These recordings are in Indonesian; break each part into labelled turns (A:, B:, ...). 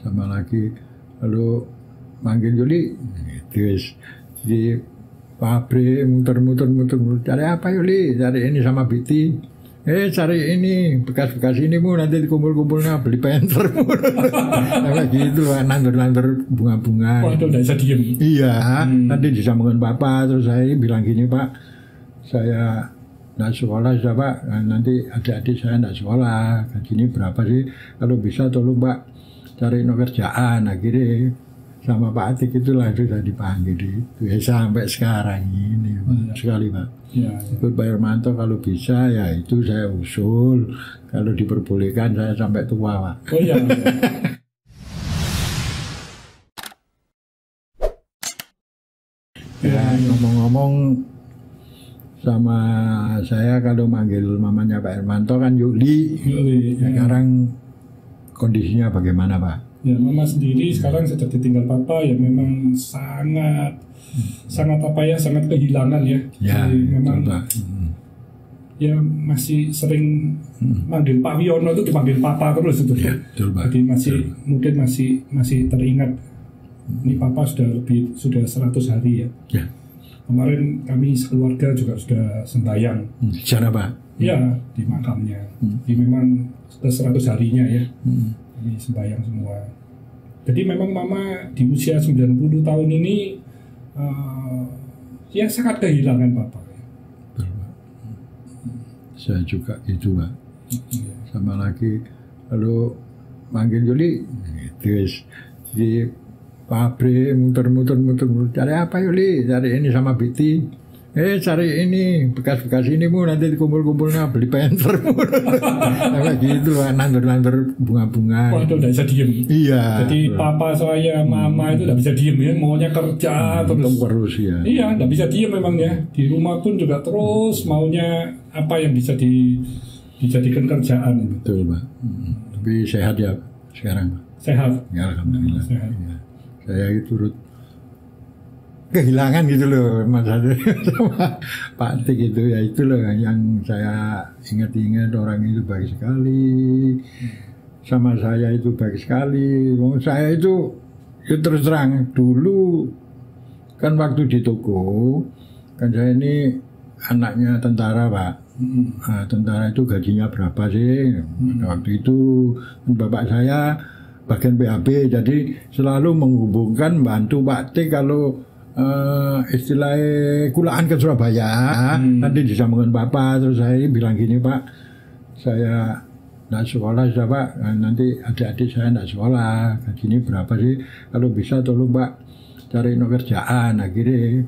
A: Sama lagi lalu manggil Yuli terus di pabrik muter-muter cari apa Yuli, cari ini sama Biti, cari ini bekas-bekas ini mu nanti dikumpul-kumpulnya beli penter kayak gitu, nandur-nandur bunga-bunga.
B: Waduh, nggak bisa diem.
A: Iya, nanti disambungkan Bapak, terus saya bilang gini Pak, saya nggak sekolah sudah Pak, nanti adik-adik saya nggak sekolah, gajinya berapa sih, kalau bisa tolong Pak cari kerjaan. Akhirnya sama Pak Atik itulah sudah dipanggil itu sampai sekarang ini Pak. Sekali Pak.
B: Ya.
A: Ikut Pak Hermanto kalau bisa ya itu saya usul, kalau diperbolehkan saya sampai tua Pak.
B: Oh iya.
A: Ya ngomong-ngomong sama saya kalau manggil mamanya Pak Hermanto kan Yuli. Sekarang kondisinya bagaimana Pak?
B: Ya, Mama sendiri sekarang sudah ditinggal Papa ya, memang sangat sangat kehilangan ya.
A: Ya,
B: jadi memang
A: Pak.
B: Ya masih sering manggil Pak Wiono itu dipanggil Papa terus itu.
A: Ya, betul, Pak.
B: Jadi mungkin masih teringat. Ini Papa sudah 100 hari ya.
A: Ya.
B: Kemarin kami sekeluarga juga sudah sembahyang.
A: Sana Pak?
B: Ya, di makamnya. Jadi memang sudah 100 harinya ya. Kami sembahyang semua. Jadi memang Mama di usia 90 tahun ini ya sangat kehilangan Papa.
A: Betul, Pak. Saya juga gitu Pak. Sama lagi lalu manggil Yuli terus di pabrik muter-muter cari apa Yuli, cari ini sama Biti, cari ini bekas-bekas ini mu nanti dikumpul-kumpulnya beli penter kayak gitu, nandur-nandur bunga-bunga.
B: Waduh, nggak bisa diem.
A: Iya.
B: Jadi Papa saya, Mama itu nggak bisa diem ya, maunya kerja
A: terus ya.
B: Iya, nggak bisa diem memang ya. Di rumah pun juga terus maunya apa yang bisa dijadikan kerjaan.
A: Betul Pak. Tapi sehat ya sekarang Pak.
B: Sehat.
A: Ya alhamdulillah.
B: Sehat.
A: Ya. Saya itu turut kehilangan gitu loh Mas Ade sama Pak Tik itu, ya itu loh yang saya ingat-ingat, orang itu baik sekali sama saya, itu baik sekali. Saya itu ya terus terang dulu kan waktu di toko kan saya ini anaknya tentara Pak. Nah, tentara itu gajinya berapa sih? Waktu itu bapak saya bagian PHB, jadi selalu menghubungkan bantu Pak T kalau istilahnya kulaan ke Surabaya, nanti disambungkan Bapak. Terus saya bilang gini Pak, saya nggak sekolah sudah Pak, nanti adik-adik saya nggak sekolah, gajinya berapa sih, kalau bisa tolong Pak cari kerjaan. Akhirnya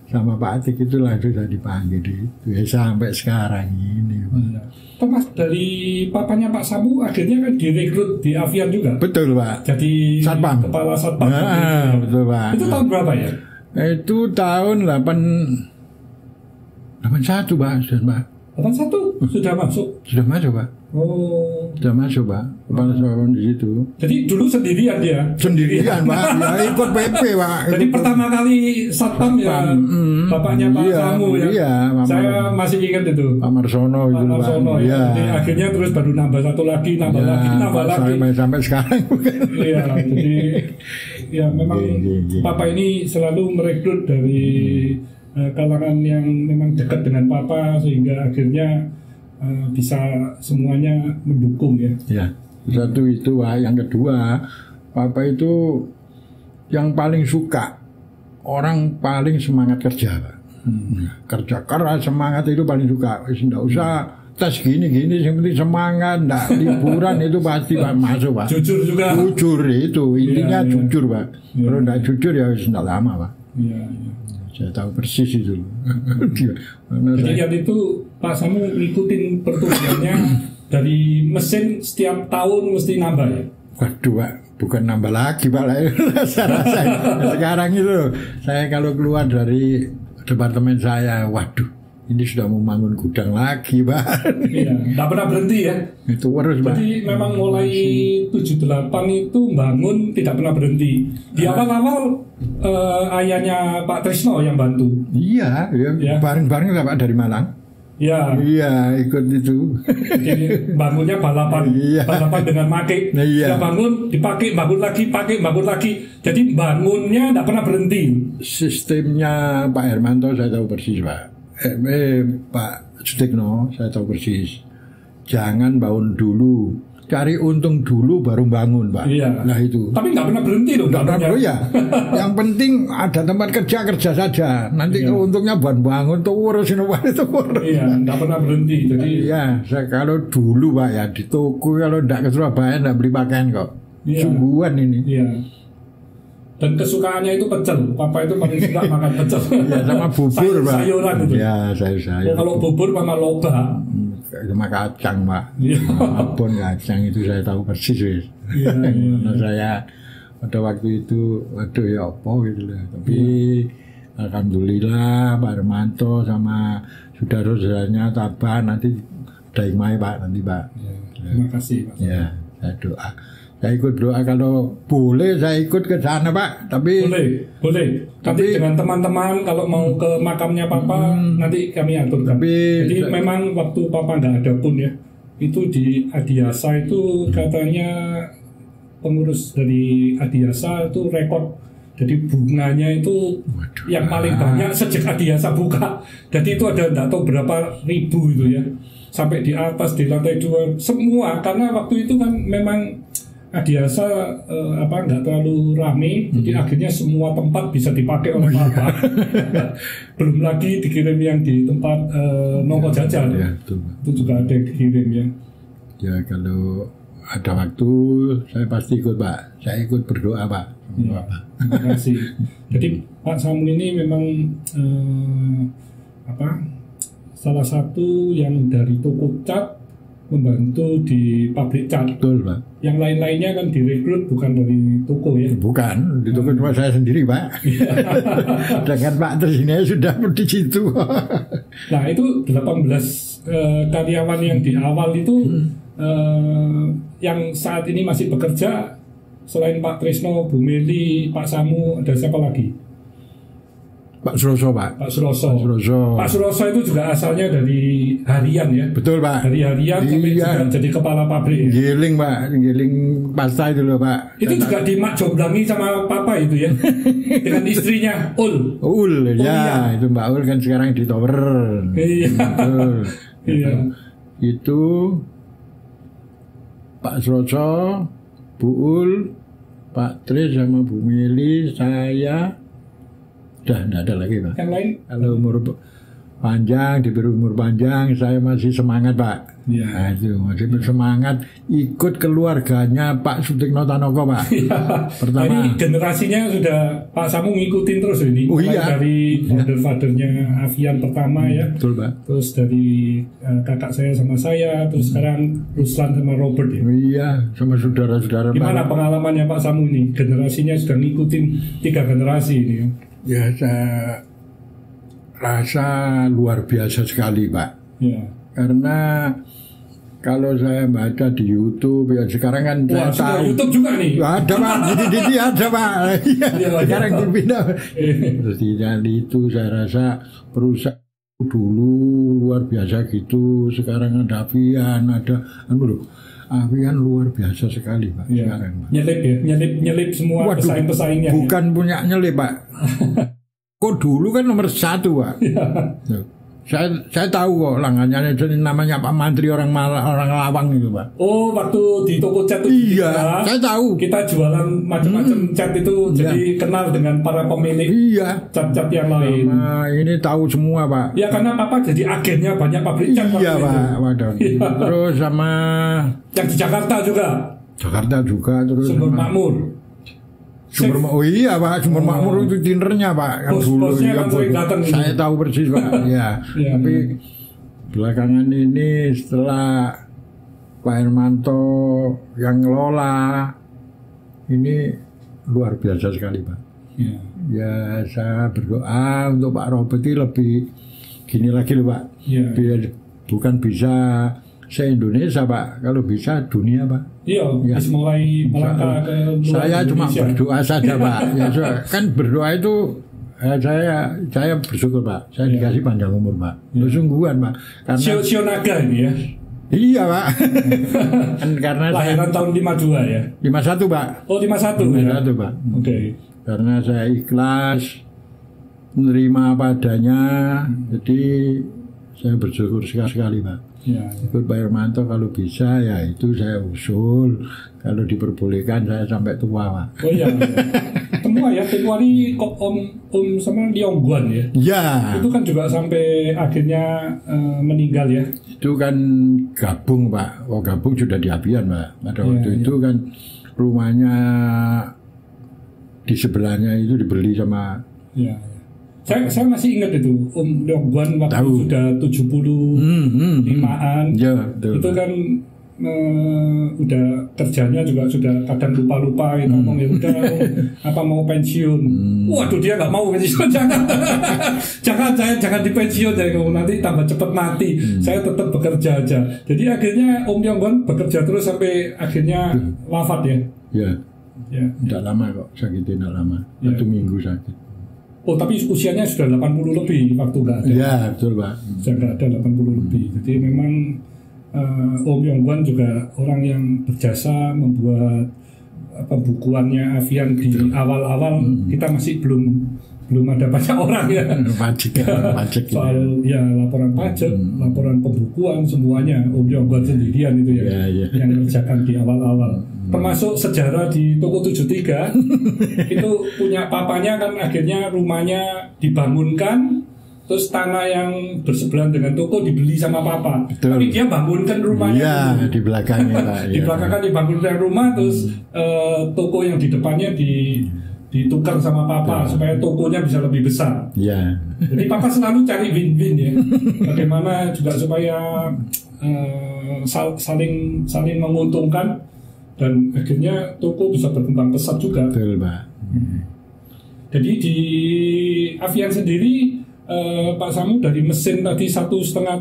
A: sama Pak Atik itulah sudah dipanggil itu sampai sekarang ini Pak.
B: Mas, dari papanya Pak Samu akhirnya kan direkrut di Avian juga.
A: Betul Pak.
B: Jadi
A: Satpam.
B: Kepala Satpam.
A: Nah, betul Pak.
B: Itu tahun berapa ya?
A: Itu tahun 81 Pak, Pak.
B: 81 sudah masuk.
A: Sudah masuk Pak.
B: Oh.
A: Sudah masuk Pak. Kepala Satpam di situ.
B: Jadi dulu sendirian dia.
A: Sendirian Pak. Ya ikut PP Pak.
B: Jadi pertama kali Satpam ya bapaknya Pak Samu ya.
A: Iya,
B: saya masih ingat itu.
A: Pak Marsono itu Pak.
B: Ya. Jadi akhirnya terus baru nambah satu lagi, nambah lagi.
A: Sampai sekarang.
B: Iya, jadi ya memang Papa ini selalu merekrut dari kalangan yang memang dekat dengan Papa sehingga akhirnya bisa semuanya mendukung ya.
A: Ya, satu itu Pak. Yang kedua, Papa itu yang paling suka, orang paling semangat kerja Pak. Kerja keras, semangat itu paling suka. Tidak usah tes gini yang penting semangat, enggak liburan itu pasti Pak masuk Pak.
B: Jujur juga.
A: Jujur itu intinya jujur Pak. Kalau enggak jujur ya tidak lama Pak.
B: Iya.
A: Saya tahu persis itu.
B: Jadi yang itu Pak Samu ngikutin pertumbuhannya dari mesin setiap tahun mesti nambah ya?
A: Waduh Pak, bukan nambah lagi Pak. Saya rasa sekarang itu saya kalau keluar dari departemen saya, waduh ini sudah mau bangun gudang lagi Pak.
B: Iya, nggak pernah berhenti ya?
A: Itu terus Pak.
B: Jadi memang mulai 78 itu bangun tidak pernah berhenti. Di awal-awal ayahnya Pak Trisno yang bantu.
A: Iya, bareng-bareng lah Pak dari Malang.
B: Ya.
A: Iya, ikut itu.
B: Jadi bangunnya balapan,
A: Iya.
B: balapan dengan make.
A: Iya.
B: Sudah bangun, dipakai, bangun lagi, pakai, bangun lagi. Jadi bangunnya tidak pernah berhenti.
A: Sistemnya Pak Hermanto saya tahu persis, Pak. Pak Sutikno saya tahu persis. Jangan bangun dulu, cari untung dulu baru bangun, Pak.
B: Iya.
A: Nah itu.
B: Tapi nggak pernah berhenti loh.
A: Nggak
B: bangunnya.
A: perlu ya. Yang penting ada tempat kerja saja. Nanti
B: Iya.
A: kalau untungnya buat bangun tuh urusin apa itu.
B: Iya, nggak pernah berhenti. Jadi
A: Iya, saya kalau dulu Pak ya di toko kalau nggak ke Surabaya nggak beli pakaian kok.
B: Iya.
A: Sungguhan ini.
B: iya. Dan kesukaannya itu pecel. Papa itu paling suka makan pecel.
A: Ya sama bubur, Pak.
B: Sayuran itu.
A: Ya, sayur.
B: Kalau bubur sama loba.
A: Sama kacang, Pak.
B: Iya.
A: Abon kacang itu saya tahu persis, wis.
B: Iya, iya.
A: Karena saya pada waktu itu, waduh ya apa gitu lah. Tapi alhamdulillah Pak Hermanto sama saudara-saudaranya tabah nanti daimai Pak nanti Pak.
B: Ya, terima kasih Pak.
A: Ya, saya doa. Saya ikut doa kalau boleh saya ikut ke sana Pak. Tapi
B: boleh. Nanti dengan teman-teman kalau mau ke makamnya Papa nanti kami aturkan. Jadi memang waktu Papa nggak ada pun ya, itu di Adiasa itu katanya pengurus dari Adiasa itu rekor. Jadi bunganya itu yang paling banyak sejak Adiasa buka. Jadi itu ada nggak tahu berapa ribu itu ya, sampai di atas di lantai 2 semua. Karena waktu itu kan memang Adiasa nggak terlalu rame, jadi akhirnya semua tempat bisa dipakai oleh Papa. Belum lagi dikirim yang di tempat nongko jajan,
A: ya,
B: itu juga ada yang dikirim ya.
A: Ya kalau ada waktu saya pasti ikut Pak. Saya ikut berdoa Pak.
B: Ya, terima kasih. Jadi Pak Samul ini memang salah satu yang dari toko cat membantu di pabrik cat.
A: Betul Pak.
B: Yang lain-lainnya kan direkrut bukan dari toko ya.
A: Bukan, di toko cuma saya sendiri Pak. Dengan Pak Tresini sudah di situ.
B: Nah itu 18 karyawan yang di awal itu yang saat ini masih bekerja selain Pak Trisno, Bu Meli, Pak Samu, ada siapa lagi?
A: Pak Suroso Pak.
B: Pak Suroso. Pak Suroso itu juga asalnya dari harian ya.
A: Betul Pak.
B: Dari harian sampai juga jadi kepala pabrik.
A: Giling Pak, giling pasta itu loh Pak.
B: Itu juga di Mak Joblangi sama Papa itu ya. Dengan istrinya Ul.
A: Ul ya,
B: iya.
A: itu Mbak Ul kan sekarang di Tower.
B: Iya.
A: Betul.
B: Iya.
A: Itu Pak Suroso, Bu Ul, Pak Tris sama Bu Meli, saya. Udah tidak ada lagi Pak.
B: Yang lain?
A: Kalau umur panjang, diberi umur panjang, saya masih semangat Pak.
B: Ya.
A: Nah, itu masih bersemangat ikut keluarganya Pak Sutikno Tanoko Pak.
B: Ya.
A: Pertama.
B: Ini generasinya sudah Pak Samu ngikutin terus ini.
A: Oh,
B: Mulai
A: iya.
B: dari father-fathernya Avian pertama ya.
A: Betul Pak.
B: Terus dari kakak saya sama saya, terus sekarang Ruslan sama Robert ya.
A: Iya, sama saudara-saudara
B: Gimana
A: Pak.
B: pengalamannya Pak Samu ini? Generasinya sudah ngikutin 3 generasi ini ya.
A: Ya saya rasa luar biasa sekali Pak.
B: Ya.
A: Karena kalau saya baca di YouTube ya sekarang kan
B: Wah,
A: saya
B: sudah
A: tahu.
B: YouTube juga nih.
A: Ada Pak, di ada Pak. Iya,
B: Iya,
A: sekarang
B: iya.
A: dipindah. Terus dari itu saya rasa perusahaan dulu luar biasa gitu. Sekarang ada Avian, ada Avian luar biasa sekali Pak.
B: Ya.
A: Sekarang Pak.
B: Nyelip semua
A: Waduh,
B: pesaing-pesaingnya.
A: bukan punya nyelip Pak. Kok dulu kan nomor 1 Pak. Tuh. Saya tahu kok langganannya jadi namanya Pak Mantri orang Lawang itu Pak.
B: Oh, waktu di toko cat itu
A: Iya, saya tahu.
B: kita jualan macam-macam cat itu jadi kenal dengan para pemilik
A: Iya.
B: cat-cat yang lain.
A: Nah, ini tahu semua Pak.
B: Ya karena Papa jadi agennya banyak pabrik cat.
A: Iya
B: waktu
A: Pak,
B: itu.
A: waduh.
B: Iya.
A: Terus sama
B: Yang di Jakarta juga.
A: Jakarta juga terus
B: Sumber
A: sama
B: Makmur.
A: Oh iya Pak, Sumber Makmur itu dinernya Pak. Kan
B: Bos-bosnya kan sering datang ini.
A: Saya tahu persis Pak. Ya.
B: Iya.
A: Tapi belakangan ini setelah Pak Hermanto yang ngelola ini luar biasa sekali Pak.
B: Ya.
A: Ya saya berdoa untuk Pak Robert ini lebih gini lagi loh Pak.
B: Ya.
A: Biar bukan bisa se-Indonesia Pak, kalau bisa dunia Pak.
B: Iya,
A: Ya.
B: bisa mulai melangkah ke luar
A: Saya cuma
B: Indonesia.
A: berdoa saja Pak. Ya, kan berdoa itu Saya bersyukur Pak. Saya dikasih panjang umur Pak. Sungguhan Pak.
B: Karena Shio naga ini ya.
A: Iya Pak. Kan karena
B: lahiran tahun 52 ya.
A: 51 Pak.
B: Oh 51
A: ya. 51 Pak.
B: Oke.
A: Karena saya ikhlas menerima apa adanya. Jadi saya bersyukur sekali Pak. Ya. Ikut Pak Hermanto kalau bisa ya itu saya usul. Kalau diperbolehkan saya sampai tua Pak.
B: Oh iya. Semua ya, Tua ini kok Om sama Liongguan ya.
A: Iya.
B: Itu kan juga sampai akhirnya meninggal ya.
A: Itu kan gabung Pak. Oh gabung sudah di Abian Pak. Pada waktu itu kan rumahnya di sebelahnya itu dibeli sama.
B: Iya. Saya masih ingat itu Om Liongguan waktu sudah 75-an.
A: Ya, betul.
B: Itu kan udah kerjanya juga sudah kadang lupa-lupa gitu, ngomong ya udah apa mau pensiun. Waduh dia nggak mau pensiun. jangan dipensiun ya, nanti tambah cepat mati. Saya tetap bekerja aja. Jadi akhirnya Om Liongguan bekerja terus sampai akhirnya wafat ya.
A: Ya. Tidak lama kok sakitnya, tidak lama. 1 minggu sakit.
B: Oh tapi usianya sudah 80 lebih waktu nggak ada.
A: Iya betul Pak.
B: Sudah nggak ada 80 lebih. Jadi memang Om Liongguan juga orang yang berjasa membuat pembukuannya Avian di awal-awal. Kita masih belum ada banyak orang ya.
A: Pajak
B: soal ya laporan pajak, laporan pembukuan semuanya Om Liongguan sendirian itu ya, yang mengerjakan di awal-awal. Termasuk sejarah di Toko 73 itu punya papanya kan akhirnya rumahnya dibangunkan. Terus tanah yang bersebelahan dengan toko dibeli sama papa. Betul. Tapi dia bangunkan rumahnya.
A: Iya, di belakangnya Pak.
B: Di belakang kan dibangunkan rumah, terus toko yang di depannya ditukar sama papa supaya tokonya bisa lebih besar.
A: Iya.
B: Jadi papa selalu cari win-win ya. Bagaimana juga supaya saling menguntungkan dan akhirnya toko bisa berkembang pesat juga.
A: Betul Pak.
B: Jadi di Avian sendiri Pak Samu dari mesin tadi 1,5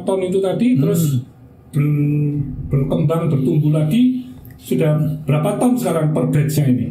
B: ton itu tadi terus berkembang bertumbuh lagi sudah berapa ton sekarang per batch-nya ini?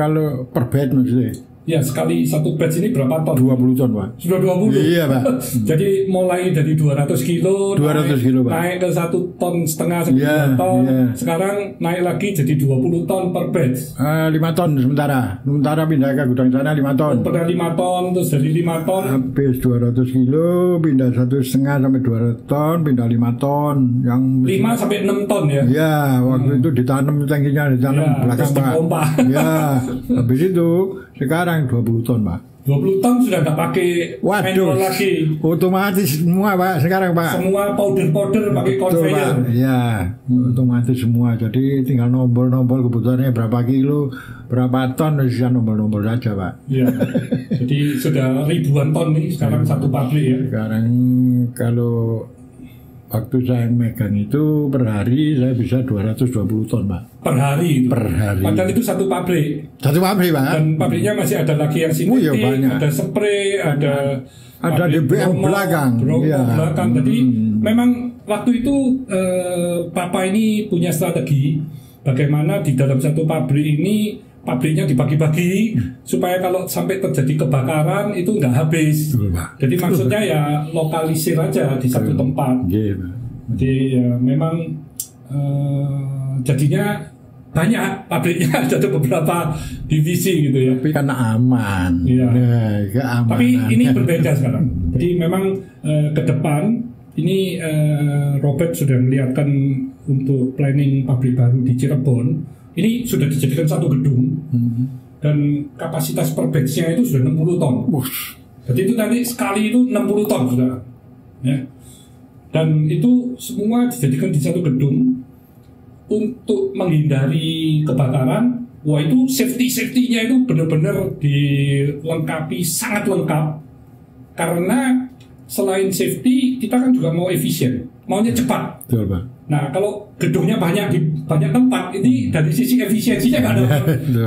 A: Kalau per batch maksudnya?
B: Ya sekali satu batch ini berapa ton?
A: 20 ton Pak.
B: Sudah 20?
A: Iya Pak.
B: Jadi mulai dari 200 kilo
A: 200 kilo Pak.
B: Naik ke 1,5 ton, 2 ton. Sekarang naik lagi jadi 20 ton per batch.
A: 5 ton sementara pindah ke gudang sana 5 ton.
B: Pernah 5 ton, terus dari 5 ton
A: habis 200 kilo, pindah 1,5 sampai 200 ton, pindah 5 ton. Yang
B: 5 sampai 6 ton ya?
A: Ya, waktu itu ditanam tangkinya, ditanam belakang Pak. Ya, habis itu sekarang 20 ton Pak.
B: 20 ton sudah nggak pakai manual lagi.
A: Otomatis semua Pak sekarang Pak.
B: Semua powder pakai conveyor.
A: Ya, otomatis semua. Jadi tinggal nombor kebutuhannya berapa kilo, berapa ton, bisa nombor saja Pak.
B: Iya. Jadi sudah ribuan ton nih sekarang satu pabrik ya.
A: Sekarang kalau waktu saya megang itu per hari saya bisa 220 ton Pak.
B: Per hari?
A: Per hari.
B: Padahal itu satu pabrik?
A: Satu pabrik Pak.
B: Dan pabriknya masih ada lagi yang sintetik, ada spray, ada
A: DBM belakang.
B: Belakang. Jadi memang waktu itu Papa ini punya strategi bagaimana di dalam satu pabrik ini pabriknya dibagi-bagi supaya kalau sampai terjadi kebakaran itu nggak habis. Jadi maksudnya ya lokalisir aja di satu tempat. Jadi ya memang jadinya banyak pabriknya, ada beberapa divisi gitu ya.
A: Tapi karena aman.
B: Iya.
A: Keamanan.
B: Tapi ini berbeda sekarang. Jadi memang ke depan ini Robert sudah melihatkan untuk planning pabrik baru di Cirebon. Ini sudah dijadikan satu gedung dan kapasitas per batch-nya itu sudah 60 ton. Jadi itu nanti sekali itu 60 ton sudah. Ya. Dan itu semua dijadikan di satu gedung untuk menghindari kebakaran. Wah itu safety-nya itu benar-benar dilengkapi, sangat lengkap. Karena selain safety, kita kan juga mau efisien, maunya cepat.
A: Betul Pak.
B: Nah kalau gedungnya banyak di banyak tempat, ini dari sisi efisiensinya nggak ada.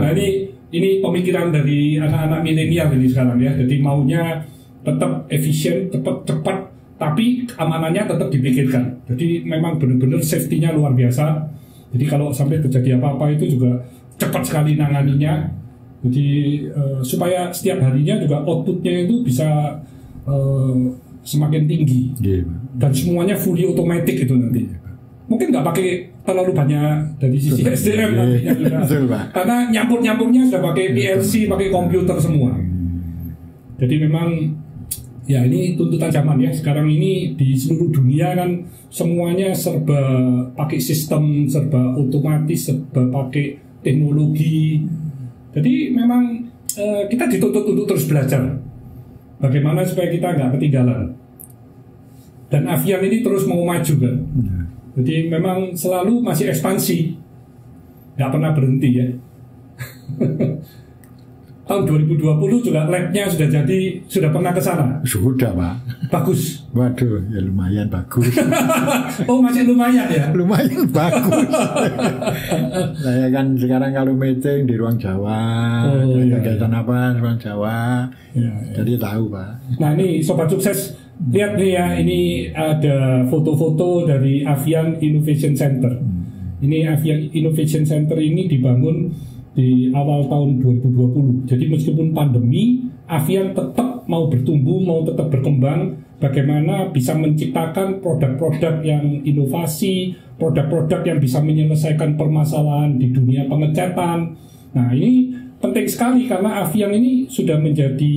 B: Nah ini pemikiran dari anak-anak milenial ini sekarang ya. Jadi maunya tetap efisien, cepat, tapi amanannya tetap dipikirkan. Jadi memang benar-benar safety-nya luar biasa. Jadi kalau sampai terjadi apa-apa itu juga cepat sekali nanganinya. Jadi supaya setiap harinya juga outputnya itu bisa semakin tinggi. Dan semuanya fully automatic itu nanti. Mungkin nggak pakai terlalu banyak dari sisi SDM nantinya juga. Karena nyampur-nyampurnya sudah pakai PLC, pakai komputer semua. Jadi memang ya ini tuntutan zaman ya. Sekarang ini di seluruh dunia kan semuanya serba pakai sistem, serba otomatis, serba pakai teknologi. Jadi memang kita dituntut untuk terus belajar. Bagaimana supaya kita nggak ketinggalan. Dan Avian ini terus mau maju kan. Jadi memang selalu masih ekspansi, nggak pernah berhenti ya. Tahun 2020 juga labnya sudah pernah ke sana.
A: Sudah Pak.
B: Bagus.
A: Waduh, ya lumayan bagus.
B: Oh masih lumayan ya?
A: Lumayan bagus. Saya kan sekarang kalau meeting di ruang Jawa, kegiatan apa ruang Jawa, jadi tahu Pak.
B: Nah ini Sobat Sukses. Lihat nih ya, ini ada foto-foto dari Avian Innovation Center. Ini Avian Innovation Center ini dibangun di awal tahun 2020. Jadi meskipun pandemi, Avian tetap mau bertumbuh, mau tetap berkembang. Bagaimana bisa menciptakan produk-produk yang inovasi, produk-produk yang bisa menyelesaikan permasalahan di dunia pengecatan. Nah ini penting sekali karena Avian ini sudah menjadi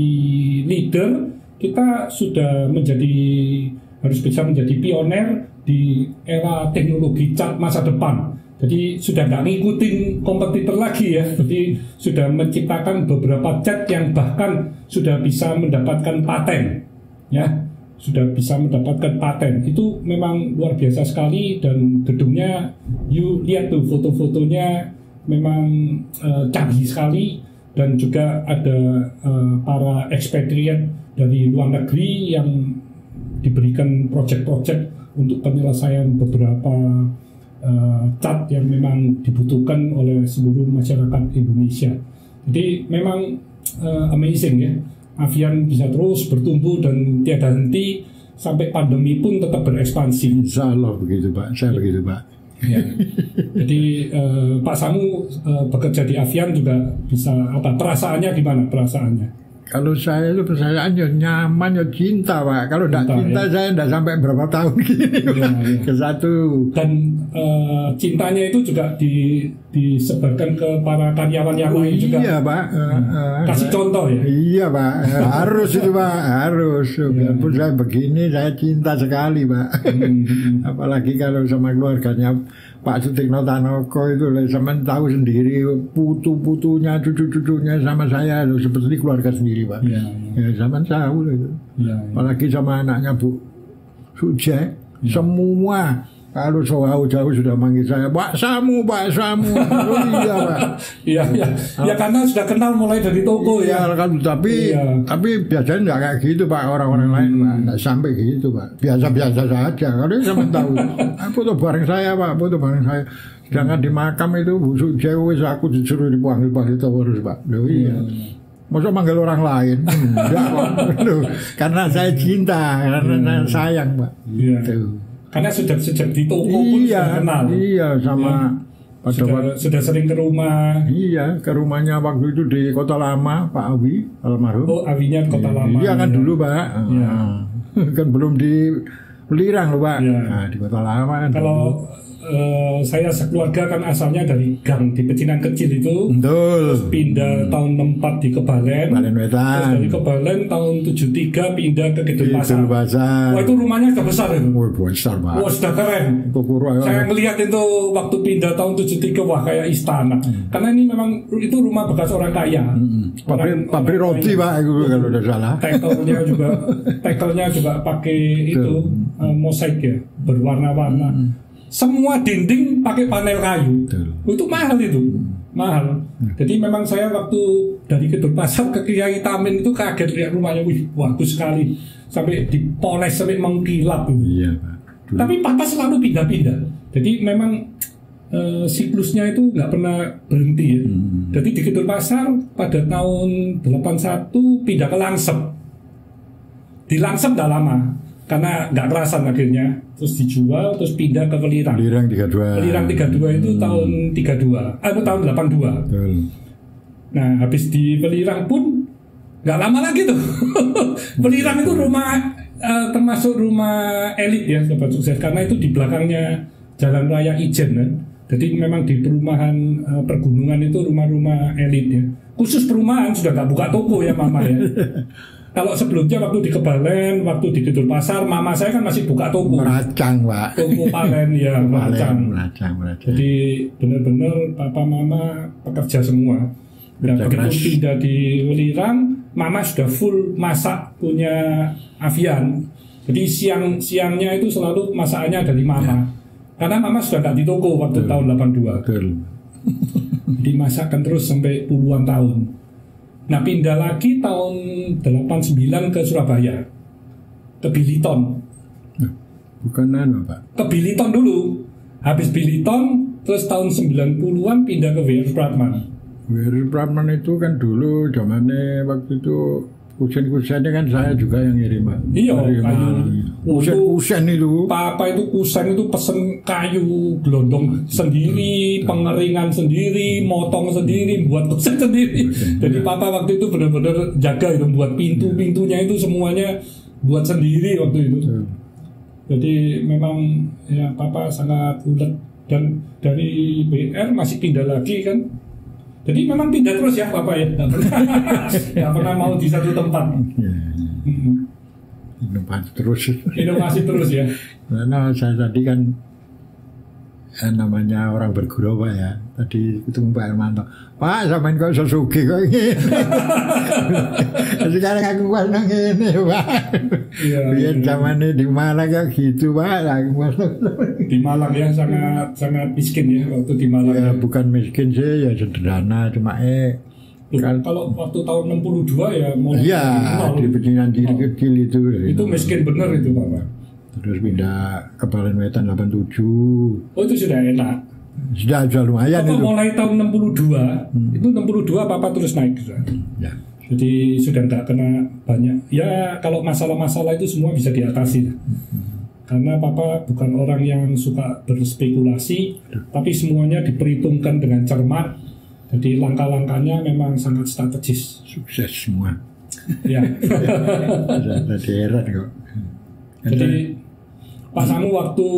B: leader. Kita sudah harus bisa menjadi pioner di era teknologi cat masa depan. Jadi sudah nggak ngikutin kompetitor lagi ya. Jadi sudah menciptakan beberapa cat yang bahkan sudah bisa mendapatkan paten, ya. Sudah bisa mendapatkan paten. Itu memang luar biasa sekali dan gedungnya, you lihat tuh foto-fotonya memang canggih sekali dan juga ada para expatriate dari luar negeri yang diberikan proyek-proyek untuk penyelesaian beberapa cat yang memang dibutuhkan oleh seluruh masyarakat Indonesia. Jadi memang amazing ya. Avian bisa terus bertumbuh dan tiada henti sampai pandemi pun tetap berekspansi.
A: Insya Allah begitu Pak, saya begitu Pak.
B: Ya. Jadi Pak Samu bekerja di Avian juga bisa apa? Perasaannya gimana perasaannya?
A: Kalau saya itu perasaannya nyaman, ya cinta Pak. Kalau tidak cinta ya. Saya tidak sampai berapa tahun gini ke satu.
B: Dan cintanya itu juga disebarkan ke para karyawan yang lain juga.
A: Iya Pak.
B: Kasih contoh ya.
A: Iya Pak. Harus itu Pak. Harus. Biarpun saya begini, saya cinta sekali Pak. Apalagi kalau sama keluarganya Pak Sutikno Tanoko itu, sama tahu sendiri putu-putunya, cucu-cucunya sama saya seperti keluarga sendiri Pak. Ya zaman tahu itu. Apalagi sama anaknya Bu Suje, semua kalau jauh-jauh sudah manggil saya Pak Samu, Pak Samu. Oh iya Pak.
B: Iya. Ya karena sudah kenal mulai dari toko ya.
A: Kan, tapi biasanya nggak kayak gitu Pak, orang-orang lain Pak. Nggak sampai gitu Pak. Biasa-biasa saja. Kalau sama tahu. Foto bareng saya Pak, foto bareng saya. Sedangkan di makam itu busuk jauh, aku disuruh dipanggil-panggil terus Pak. Loh iya. Masa manggil orang lain? Enggak Pak. Karena saya cinta, karena saya sayang Pak.
B: Iya. Karena sudah sejak di toko pun sudah kenal.
A: Iya sama
B: sudah sering ke rumah.
A: Iya, ke rumahnya waktu itu di Kota Lama Pak Awi almarhum.
B: Oh, Awinya Kota Lama.
A: Iya kan dulu Pak. Iya. Kan belum di Pelirang loh Pak.
B: Ya.
A: Nah, di Kota Lama kan.
B: Kalau saya sekeluarga kan asalnya dari gang di Pecinan Kecil itu.
A: Betul.
B: Terus pindah tahun 64 di Kebalen.
A: Balen Wetan.
B: Terus dari Kebalen tahun 73 pindah ke Kidul Pasar.
A: Wah
B: itu rumahnya sudah besar itu.
A: Wah besar Pak.
B: Wah sudah keren. Saya melihat itu waktu pindah tahun 73 wah kayak istana. Karena ini memang itu rumah bekas orang kaya.
A: Pabrik roti Pak itu kalau tidak salah.
B: Tekelnya juga pakai itu mosaik ya, berwarna-warna. Semua dinding pakai panel kayu. Itu mahal itu. Mahal. Jadi memang saya waktu dari Kidul Pasar ke Kiai Tamin itu kaget lihat rumahnya, wih bagus sekali. Sampai dipoles sampai mengkilap itu.
A: Iya, Pak.
B: Tapi papa selalu pindah-pindah. Jadi memang siklusnya itu nggak pernah berhenti ya. Jadi di Kidul Pasar pada tahun 81 pindah ke Langsep. Di Langsep udah lama karena nggak kerasan akhirnya, terus dijual, terus pindah ke Kelirang.
A: Kelirang 32.
B: Kelirang 32 itu tahun 32, tahun 82.
A: Betul.
B: Nah habis di Welirang pun nggak lama lagi tuh. Welirang itu rumah termasuk rumah elit ya Sobat Sukses, karena itu di belakangnya Jalan Raya Ijen kan. Jadi memang di perumahan pergunungan itu rumah-rumah elit ya. Khusus perumahan sudah nggak buka toko ya Mama ya. Kalau sebelumnya waktu di Kebalen, waktu di Kidul Pasar, Mama saya kan masih buka toko.
A: Meracang, Pak.
B: Toko palen ya, meracang.
A: Meracang.
B: Jadi benar-benar Papa Mama pekerja semua. Dan begitu pindah di Welirang, Mama sudah full masak punya Avian. Jadi siangnya itu selalu masakannya dari Mama. Ya. Karena Mama sudah nggak di toko waktu tahun 82. Dimasakkan terus sampai puluhan tahun. Nah pindah lagi tahun 89 ke Surabaya, ke Biliton.
A: Bukan Pak?
B: Ke Biliton dulu. Habis Biliton, terus tahun 90-an pindah ke W.R. Supratman.
A: W.R. Supratman itu kan dulu zamannya waktu itu kusen-kusennya kan saya juga yang ngirim, Pak.
B: Iya, kayu.
A: Kusen itu.
B: Papa itu kusen itu pesen kayu gelondong sendiri, pengeringan sendiri, motong sendiri, buat kusen sendiri. Jadi Papa waktu itu benar-benar jaga itu, buat pintu-pintunya itu semuanya buat sendiri waktu itu. Jadi memang ya Papa sangat ulet, dan dari WR masih pindah lagi kan. Jadi memang pindah terus ya Papa ya, nggak pernah mau di satu tempat. Inovasi terus ya.
A: Karena saya tadi kan namanya orang berguru Pak ya. Tadi ketemu Pak Hermanto. Pak, sampean kok sesugi kok ini. Sekarang aku pasang ini Pak. Biar zamannya di Malang ya gitu Pak.
B: Di Malang ya sangat miskin ya waktu di Malang.
A: Ya bukan miskin sih, ya sederhana, cuma
B: kalau waktu tahun 62 ya mau
A: di pecinan diri kecil
B: itu miskin bener itu Pak.
A: Terus pindah ke Balen Wetan 87.
B: Oh itu sudah enak.
A: Sudah lumayan itu.
B: Mulai tahun 62 itu 62 Papa terus naik ya. Jadi sudah nggak kena banyak. Ya kalau masalah-masalah itu semua bisa diatasi. Karena Papa bukan orang yang suka berspekulasi, tapi semuanya diperhitungkan dengan cermat. Jadi langkah-langkahnya memang sangat strategis.
A: Sukses semua.
B: Ya.
A: Ada heran kok.
B: Jadi Pak Samu waktu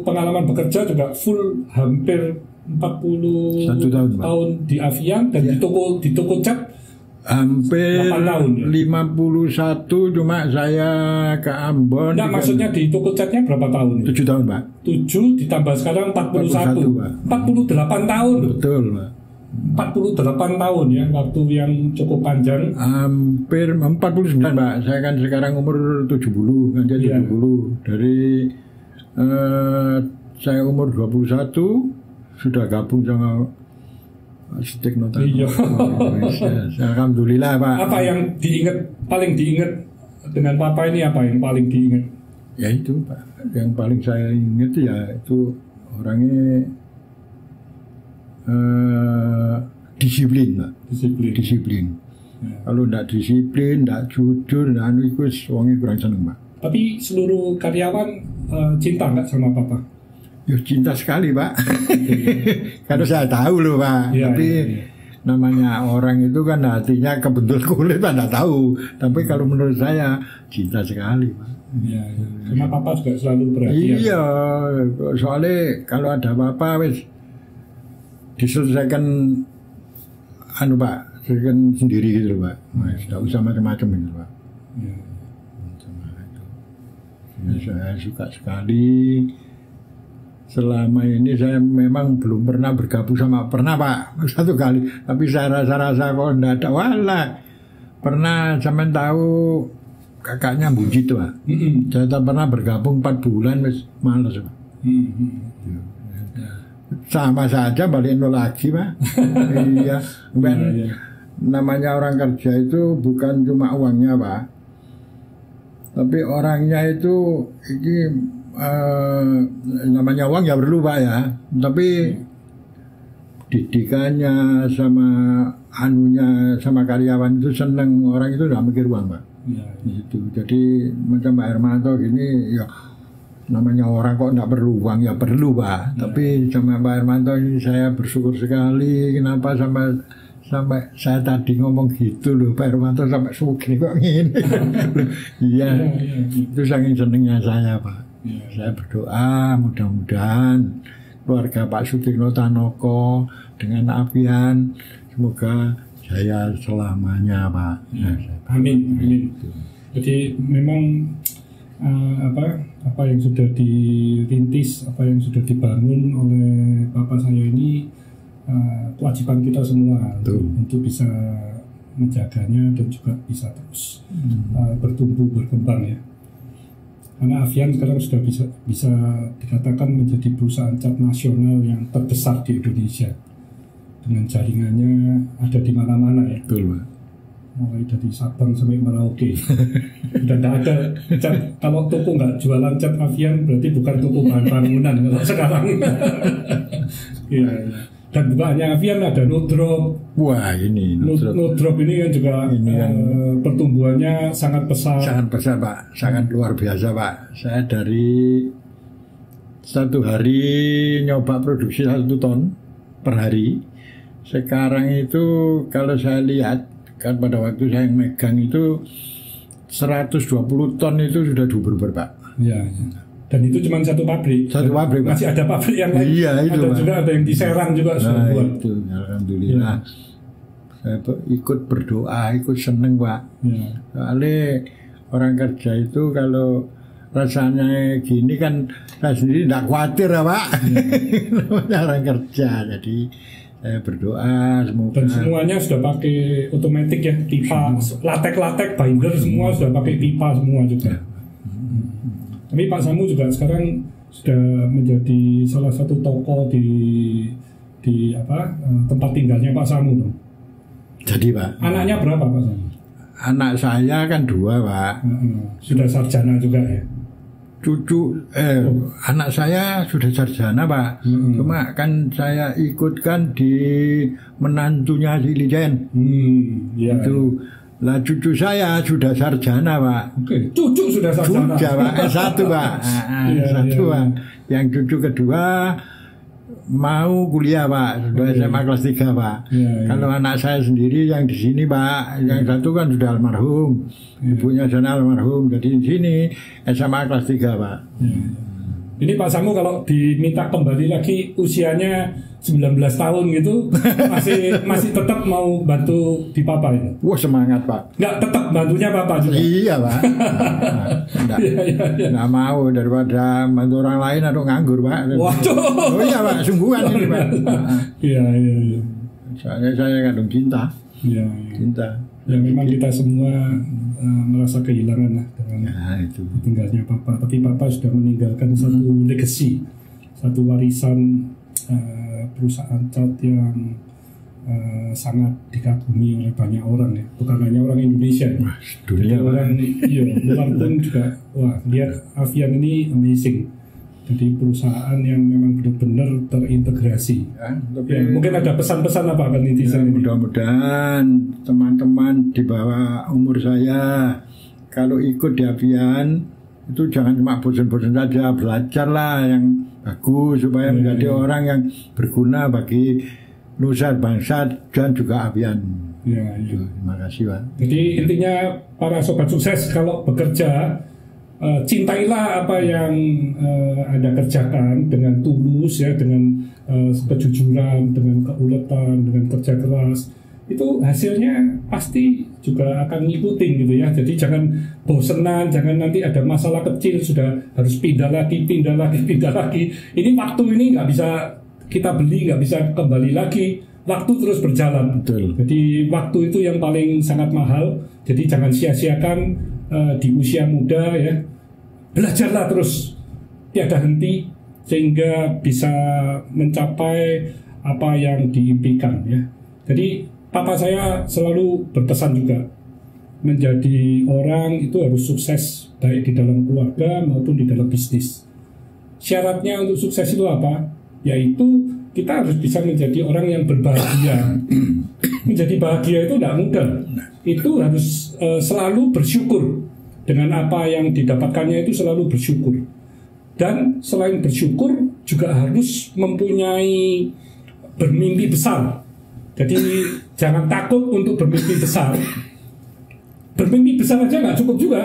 B: pengalaman bekerja juga full hampir 41 tahun di Avian dan di toko cat
A: hampir
B: 8 tahun, ya?
A: 51 cuma saya ke Ambon.
B: Nah, maksudnya di toko catnya berapa tahun?
A: 7 tahun Pak.
B: 7 ditambah sekarang 41 48 tahun.
A: Betul Pak.
B: 48 tahun ya, waktu yang cukup panjang.
A: Hampir 49 Pak. Saya kan sekarang umur 70, kan jadi 70. Dari saya umur 21 sudah gabung sama Stik Nota.
B: Iya.
A: Alhamdulillah Pak.
B: Apa yang paling diingat dengan Papa ini, apa yang paling diingat?
A: Ya itu Pak. Yang paling saya ingat ya itu orangnya disiplin Pak. Disiplin. Ya. Kalau tidak disiplin, tidak jujur, tidak itu wongnya kurang seneng Pak.
B: Tapi seluruh karyawan cinta nggak sama Papa?
A: Ya cinta sekali Pak. Karena saya tahu loh Pak. Ya, tapi namanya orang itu kan hatinya kebentul kulit Pak, tidak tahu. Tapi kalau menurut saya cinta sekali Pak.
B: Ya. Karena Papa juga selalu perhatian.
A: Iya, soalnya kalau ada apa-apa wis diselesaikan Pak, selesaikan sendiri gitu Pak. Tidak usah macam-macam gitu Pak. Ya. Saya suka sekali. Selama ini saya memang belum pernah bergabung sama, pernah Pak, satu kali. Tapi saya rasa kok tidak ada. Walah, pernah sampean tahu kakaknya Bunjit Pak. Saya tak pernah bergabung 4 bulan, males Pak. Sama saja balik nol lagi Pak. Iya, namanya orang kerja itu bukan cuma uangnya Pak, tapi orangnya itu ini namanya uang ya perlu Pak ya, tapi didikannya sama anunya sama karyawan itu seneng, orang itu nggak mikir uang Pak. Gitu. Jadi macam Pak Hermanto gini ya, namanya orang kok nggak perlu uang ya perlu Pak. Tapi sama Pak Hermanto ini saya bersyukur sekali. Kenapa sama sampai saya tadi ngomong gitu loh, Pak Hermanto sampai sugih kok gini. Iya, itu saking senengnya saya, Pak. Saya berdoa mudah-mudahan keluarga Pak Sutikno Tanoko dengan Avian semoga jaya selamanya, Pak.
B: Amin, amin. Jadi memang apa yang sudah dirintis, apa yang sudah dibangun oleh Bapak saya ini kewajiban kita semua untuk bisa menjaganya dan juga bisa terus bertumbuh berkembang ya. Karena Avian sekarang sudah bisa dikatakan menjadi perusahaan cat nasional yang terbesar di Indonesia dengan jaringannya ada di mana-mana ya.
A: Betul, Pak.
B: Mulai dari Sabang sampai Merauke. Udah tidak ada cat. Kalau toko nggak jualan cat Avian berarti bukan toko bahan bangunan kalau sekarang. Ya. Dan bukan hanya Avian, ada Nudrop.
A: Wah, ini
B: Nudrop ini kan juga pertumbuhannya sangat besar.
A: Sangat besar, Pak. Sangat luar biasa, Pak. Saya dari satu hari nyoba produksi 1 ton per hari. Sekarang itu kalau saya lihat kan pada waktu saya megang itu 120 ton itu sudah diuber, Pak.
B: Iya. Dan itu cuma satu pabrik.
A: Satu pabrik, Pak.
B: Masih ada pabrik yang lain.
A: Iya, itu,
B: ada
A: Pak.
B: juga ada yang di Serang juga sudah buat.
A: Itu, alhamdulillah. Ya. Saya ikut berdoa, ikut seneng, Pak. Ya. Soalnya orang kerja itu kalau rasanya gini kan saya sendiri tidak khawatir ya, Pak. Ya. Orang kerja, jadi saya berdoa semoga.
B: Dan semuanya sudah pakai otomatis ya, pipa, latek-latek, binder semua sudah pakai pipa semua juga. Ya. Tapi Pak Samu juga sekarang sudah menjadi salah satu tokoh di tempat tinggalnya Pak Samu dong.
A: Jadi, Pak.
B: Anaknya berapa, Pak Samu?
A: Anak saya kan 2, Pak.
B: Sudah sarjana juga ya.
A: Anak saya sudah sarjana, Pak. Cuma kan saya ikutkan di menantunya si Lijen.
B: Ya,
A: itu. Lah cucu saya sudah sarjana, Pak.
B: Oke, cucu sudah sarjana.
A: Sudah, Pak. S1, Pak. S1, Pak. Yang cucu kedua mau kuliah, Pak. Sudah SMA kelas 3, Pak. Kalau anak saya sendiri yang di sini, Pak, yang satu kan sudah almarhum. Ibunya sana almarhum. Jadi di sini SMA kelas 3, Pak.
B: Ini Pak Samu kalau diminta kembali lagi usianya 19 tahun gitu masih tetap mau bantu di Papa ini?
A: Wah, semangat, Pak.
B: Nggak tetap bantunya Papa juga?
A: Iya, Pak. Nggak mau daripada bantu orang lain atau nganggur, Pak.
B: Waduh.
A: Oh iya, Pak, sungguhan ini, Pak.
B: Iya.
A: Soalnya saya kandung cinta.
B: Iya.
A: Cinta.
B: Ya memang kita semua merasa kehilangan lah dengan tinggalnya Papa. Tapi Papa sudah meninggalkan satu legacy, satu warisan perusahaan cat yang sangat dikagumi oleh banyak orang ya. Bukan hanya orang Indonesia ya.
A: Dunia,
B: orang luar pun juga. Wah, lihat Avian ini amazing. Jadi perusahaan yang memang benar-benar terintegrasi. Mungkin ada pesan-pesan apa kan netizen ini?
A: Mudah-mudahan teman-teman di bawah umur saya kalau ikut di Avian itu jangan cuma bosan-bosan saja, belajarlah yang bagus supaya menjadi orang yang berguna bagi nusa bangsa dan juga Avian. Terima kasih, Pak.
B: Jadi intinya para sobat sukses kalau bekerja cintailah apa yang Anda kerjakan dengan tulus ya, dengan kejujuran, dengan keuletan, dengan kerja keras. Itu hasilnya pasti juga akan ngikutin gitu ya. Jadi jangan bosenan, jangan nanti ada masalah kecil sudah harus pindah lagi. Ini waktu ini nggak bisa kita beli, nggak bisa kembali lagi. Waktu terus berjalan.
A: Betul.
B: Jadi waktu itu yang paling sangat mahal. Jadi jangan sia-siakan di usia muda ya. Belajarlah terus tiada henti sehingga bisa mencapai apa yang diimpikan ya. Jadi Papa saya selalu berpesan juga menjadi orang itu harus sukses baik di dalam keluarga maupun di dalam bisnis. Syaratnya untuk sukses itu apa? Yaitu kita harus bisa menjadi orang yang berbahagia. Menjadi bahagia itu tidak mudah. Itu harus selalu bersyukur dengan apa yang didapatkannya, itu selalu bersyukur. Dan selain bersyukur juga harus mempunyai bermimpi besar. Jadi jangan takut untuk bermimpi besar. Bermimpi besar aja nggak cukup juga,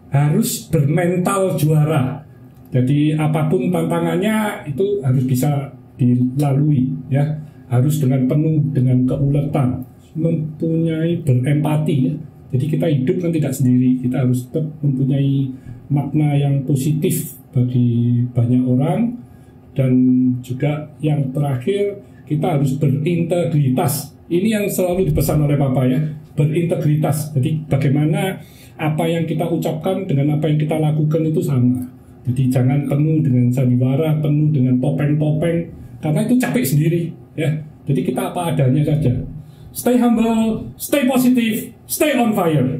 B: harus bermental juara. Jadi apapun tantangannya itu harus bisa dilalui, ya. Harus dengan penuh dengan keuletan, mempunyai berempati, ya. Jadi kita hidup kan tidak sendiri, kita harus tetap mempunyai makna yang positif bagi banyak orang. Dan juga yang terakhir, kita harus berintegritas. Ini yang selalu dipesan oleh Papa, ya, berintegritas. Jadi bagaimana apa yang kita ucapkan dengan apa yang kita lakukan itu sama. Jadi jangan penuh dengan sandiwara, penuh dengan topeng-topeng, karena itu capek sendiri, ya. Jadi kita apa adanya saja. Stay humble, stay positive, stay on fire.